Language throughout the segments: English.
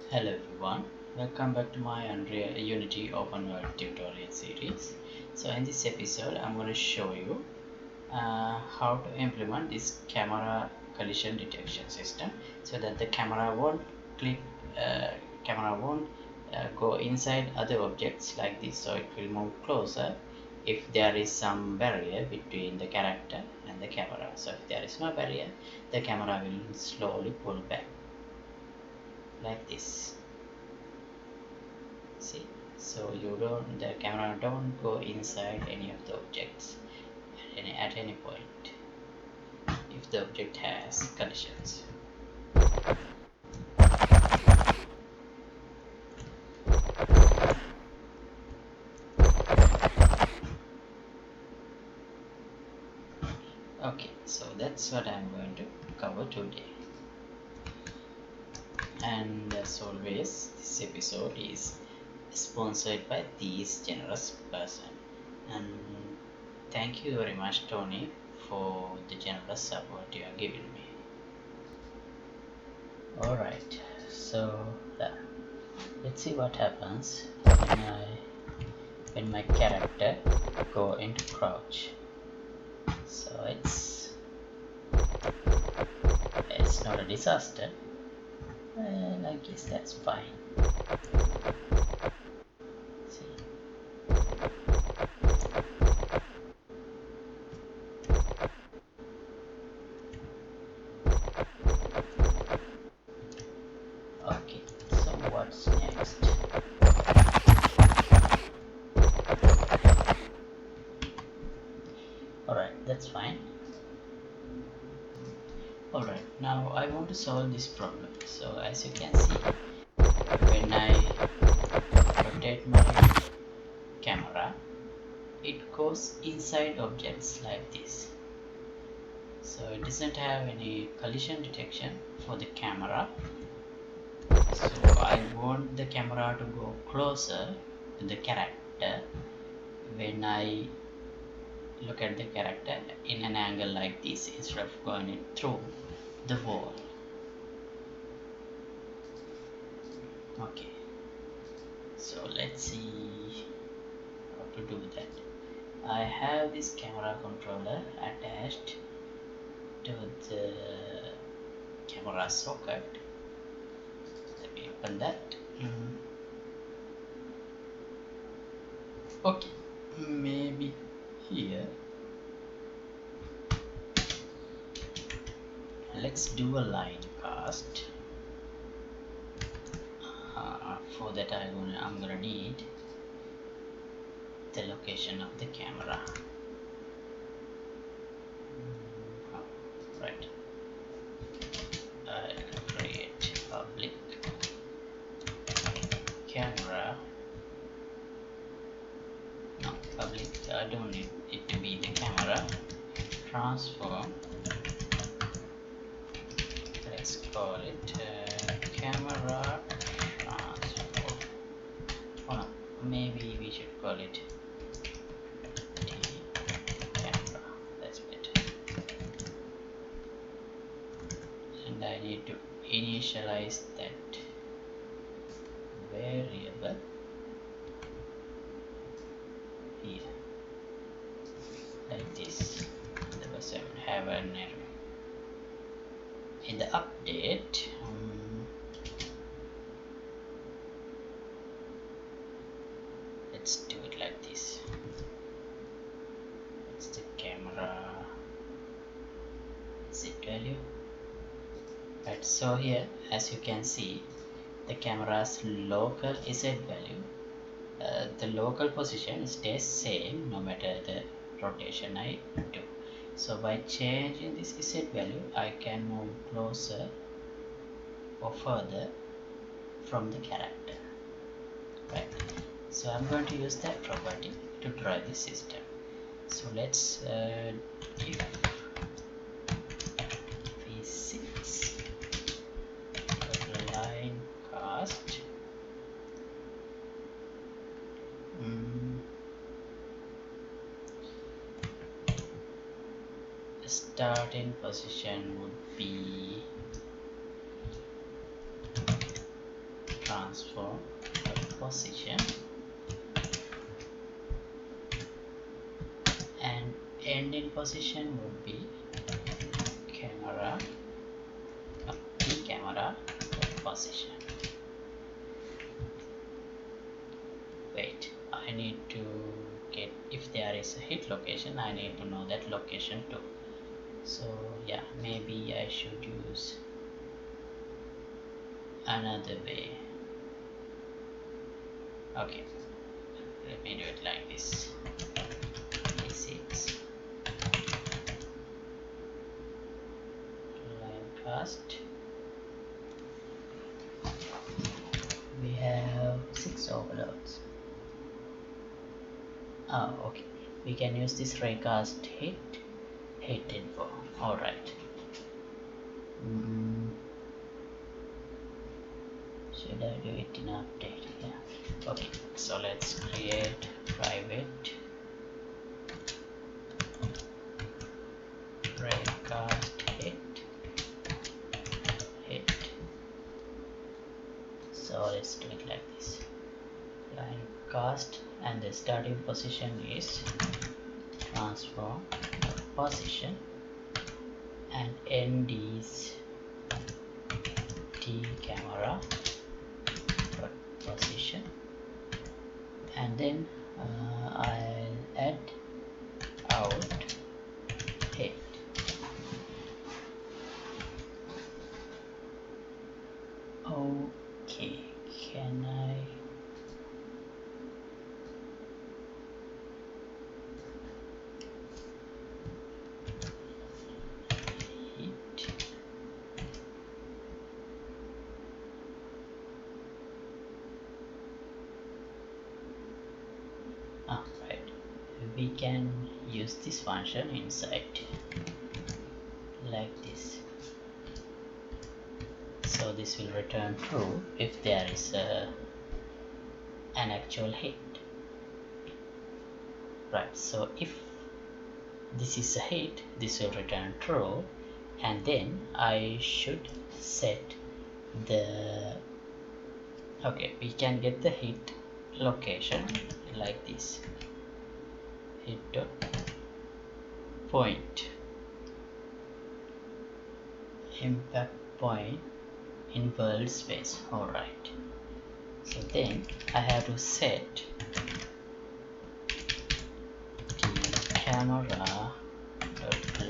Hello everyone, welcome back to my Unreal Unity Open World tutorial series. So in this episode I'm going to show you how to implement this camera collision detection system so that the click uh, camera won't go inside other objects like this, so it will move closer if there is some barrier between the character and the camera. So if there is no barrier, the camera will slowly pull back like this. See, so the camera don't go inside any of the objects at any point if the object has collisions. Okay, so that's what I'm going to cover today. And as always, this episode is sponsored by this generous person. And thank you very much, Tony, for the generous support you are giving me. Alright, so let's see what happens when my character go into crouch. So it's not a disaster, and I guess that's fine. See. Okay, so what's next? Alright, that's fine. Alright, now I want to solve this problem. So as you can see, when I rotate my camera, it goes inside objects like this. So it doesn't have any collision detection for the camera. So I want the camera to go closer to the character when I look at the character in an angle like this instead of going it through the wall. Okay, so let's see how to do that. I have this camera controller attached to the camera socket. Let me open that. Okay, maybe here. Let's do a line cast. For that I'm gonna need the location of the camera. Right. I'll create public camera. No, public. I don't need it to be the camera. Transform. Let's call it camera transform. Oh no, maybe we should call it camera. That's better. And I need to initialize that variable here like this. Otherwise I will have an error. In the update, let's do it like this. It's the camera Z value. Right, so here as you can see, the camera's local Z value, the local position stays same no matter the rotation I do. So by changing this Z value, I can move closer or further from the character. Right. So I'm going to use that property to drive the system. So let's if v6 line cast the starting position would be transform position, and end in position would be camera the camera position. Wait, I need to get, if there is a hit location, I need to know that location too. So yeah, maybe I should use another way. Okay, let me do it like this. D6 line cast. We have 6 overloads. Oh, okay. We can use this raycast hit info. Alright. Should I do it in update? Yeah. Okay. So let's create private raycast hit. So let's do it like this. Line cast, and the starting position is transform position, and end is T camera position, and then I'll add out hit. Okay, can I hit? Right, we can use this function inside like this. So this will return true if there is an actual hit. Right, so if this is a hit, this will return true, and then I should set the, okay, we can get the hit location like this. Hit dot point, impact point in world space. Alright, so then I have to set the camera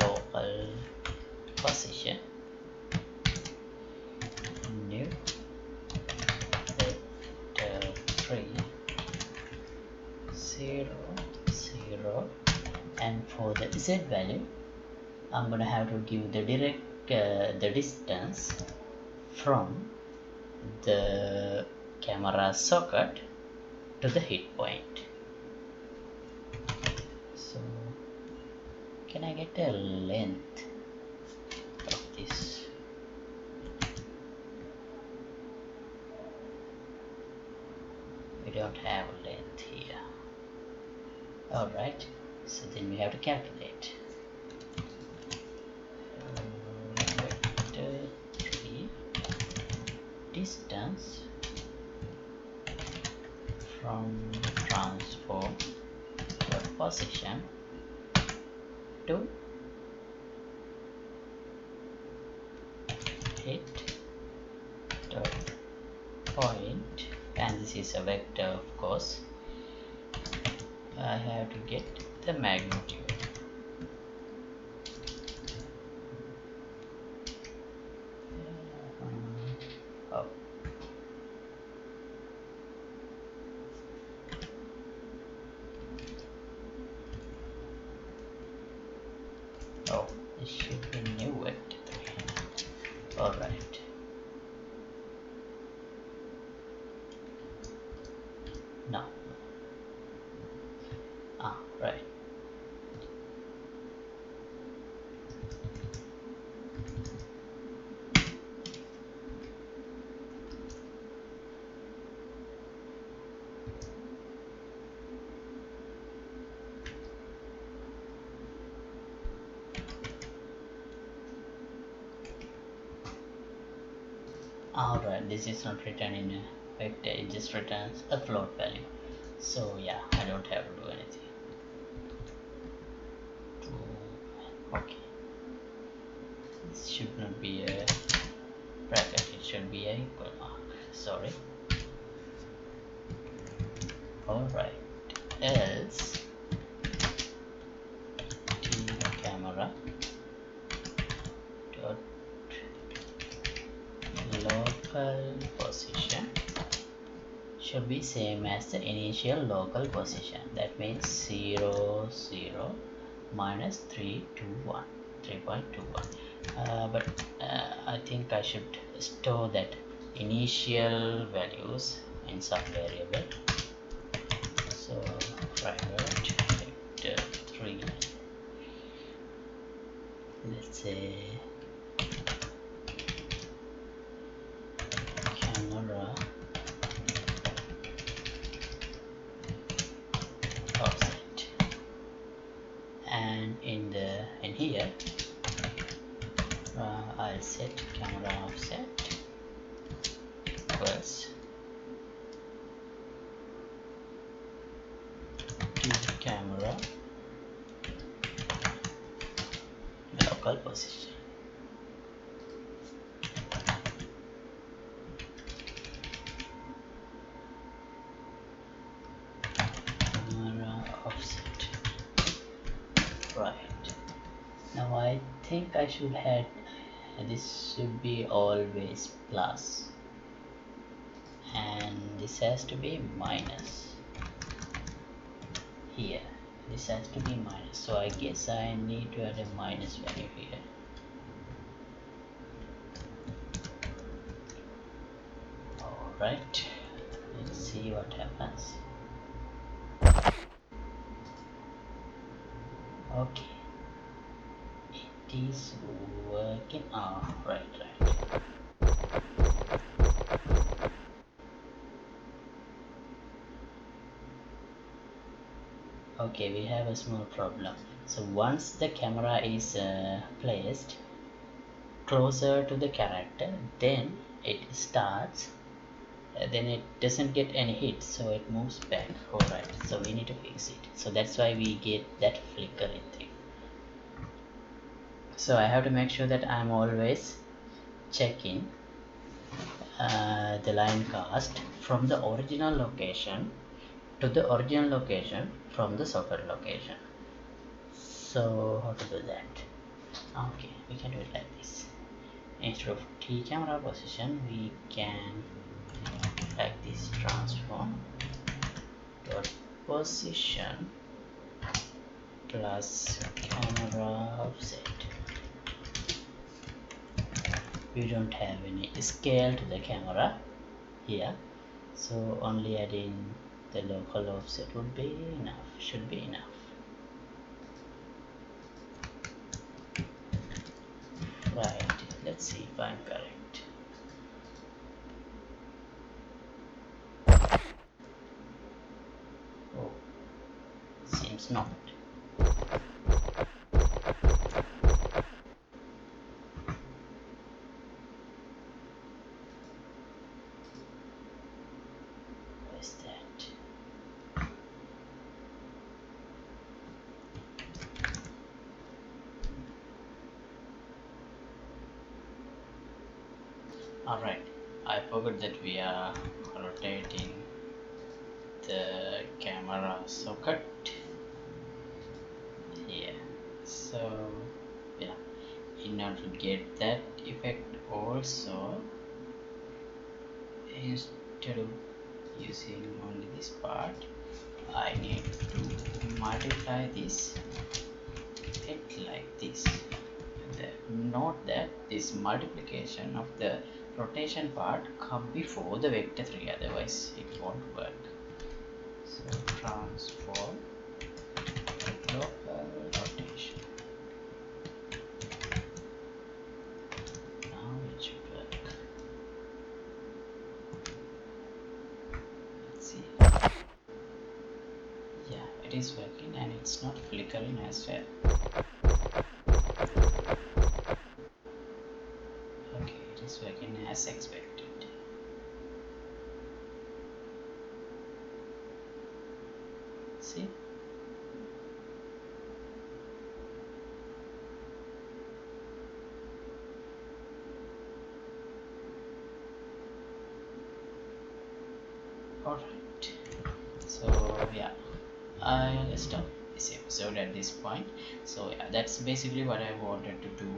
local position, new vector 3 0 0, and for the z value I'm gonna have to give the direct the distance from the camera socket to the hit point. So can I get a length of this? We don't have a length here. Alright, so then we have to calculate. Vector 3 distance from transform position to hit dot point, and this is a vector, of course. I have to get the magnitude. Oh, this should be new vector 3. Alright. No. Right. Alright, this is not written in vector, it just returns a float value. So yeah, I don't have to do anything. Okay, this should not be a bracket, it should be a equal mark. Sorry. Alright, else the camera dot local position should be same as the initial local position. That means 0 0 minus 321 3.21. But I think I should store that initial values in some variable. So private vector 3, let's say camera offset, and in here I'll set camera offset equals to camera local position. Camera offset. Right. Now I think I should have this should be always plus, and this has to be minus here. This has to be minus, so I guess I need to add a minus value here. Alright, let's see what happens. Okay, it is working. Right. Okay, we have a small problem. So once the camera is placed closer to the character, then it starts, then it doesn't get any hit, so it moves back. Alright, so we need to fix it. So that's why we get that flickering thing. So I have to make sure that I'm always checking the line cast from the original location to the original location from the socket location. So how to do that? Okay, we can do it like this. Instead of T camera position, we can like this: transform dot position plus camera offset. We don't have any scale to the camera here, so only adding the local offset would be enough, should be enough. Right, let's see if I'm correct. Oh, seems not. Where's that? Alright, I forgot that we are rotating the camera socket here. So yeah, in order to get that effect also, instead of using only this part, I need to multiply this it like this. Note that this multiplication of the rotation part come before the vector 3, otherwise it won't work. So transform local rotation. Now it should work. Let's see. Yeah, it is working and it's not flickering as well. Okay, it is working as expected. see. Alright, so yeah, I'll stop this episode at this point. So yeah, that's basically what I wanted to do.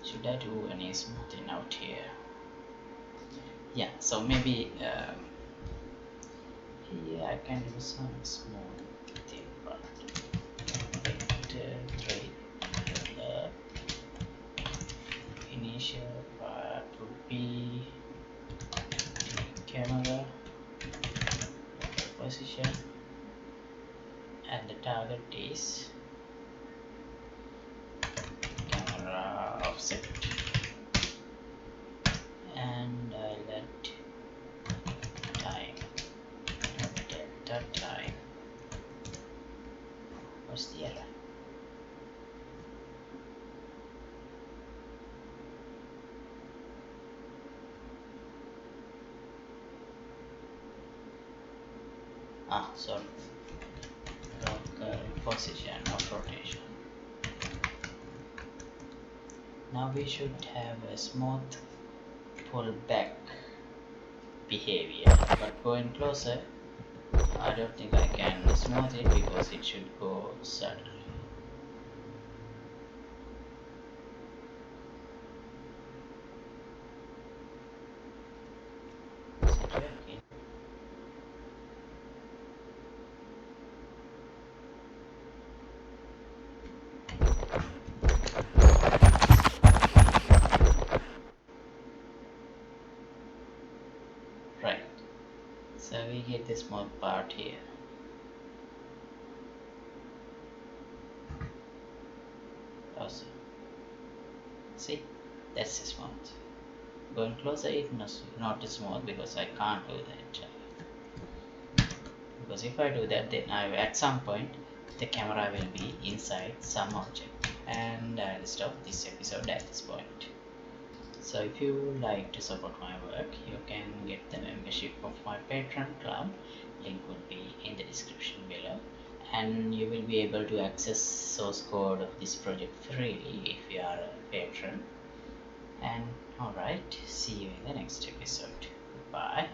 Should I do any smoothing out here? Yeah, so maybe yeah, I can do some smoothing, but three initial part would be camera position, and the target is camera offset, and I let time, delta time. What's the error? Sorry, local position of rotation. Now we should have a smooth pull back behavior, but going closer, I don't think I can smooth it because it should go suddenly. Is it working? Right, so we get the small part here. Also, see, that's smooth. Going closer, it must not smooth because I can't do that. Because if I do that, then at some point the camera will be inside some object, and I'll stop this episode at this point. So if you would like to support my work, you can get the membership of my Patreon club. Link will be in the description below, and you will be able to access source code of this project freely if you are a patron. And alright, see you in the next episode. Goodbye.